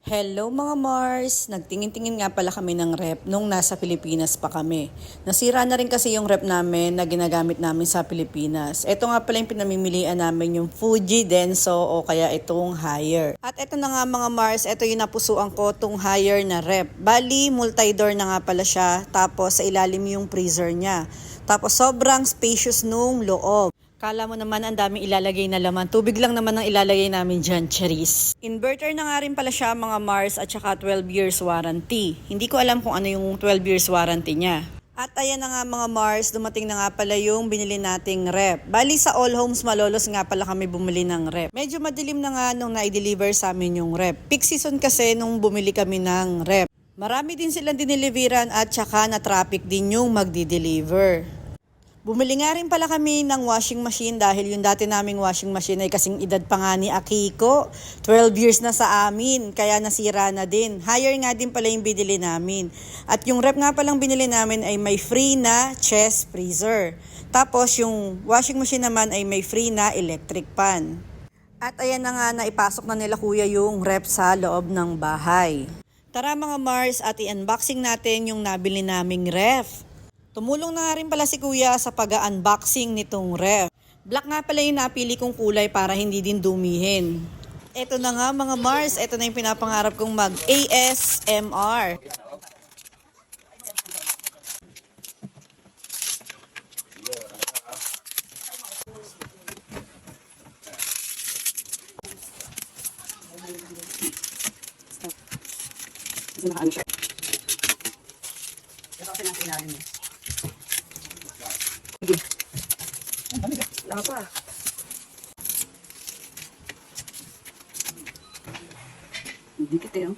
Hello mga Mars! Nagtingin-tingin nga pala kami ng rep nung nasa Pilipinas pa kami. Nasira na rin kasi yung rep namin na ginagamit namin sa Pilipinas. Ito nga pala yung pinamimilian namin, yung Fuji Denso o kaya itong Haier. At ito na nga mga Mars, ito yung napusuan ko, itong Haier na rep. Bali, multi-door na nga pala siya, tapos sa ilalim yung freezer niya. Tapos sobrang spacious nung loob. Kala mo naman ang daming ilalagay na laman. Tubig lang naman ang ilalagay namin dyan, charis. Inverter na nga rin pala siya mga Mars at saka 12 years warranty. Hindi ko alam kung ano yung 12 years warranty niya. At ayan na nga mga Mars, dumating na nga pala yung binili nating rep. Bali sa All Homes Malolos nga pala kami bumili ng rep. Medyo madilim na nga nung na-deliver sa amin yung rep. Peak season kasi nung bumili kami ng rep. Marami din silang dineliveran at saka na traffic din yung magdi-deliver. Bumili nga rin pala kami ng washing machine dahil yung dati naming washing machine ay kasing edad pa nga ni Akiko. 12 years na sa amin, kaya nasira na din. Higher nga din pala yung binili namin. At yung rep nga palang binili namin ay may free na chest freezer. Tapos yung washing machine naman ay may free na electric pan. At ayan na nga, naipasok na nila kuya yung rep sa loob ng bahay. Tara mga Mars, at i-unboxing natin yung nabili naming ref. Tumulong na nga rin pala si kuya sa pag-unboxing nitong ref. Black nga pala yung napili kong kulay para hindi din dumihin. Ito na nga mga Mars, ito na yung pinapangarap kong mag-ASMR. Kasi nakaano siya. Ito kasi nasa ilalim niya. Wala pa. Dikit eh, oh.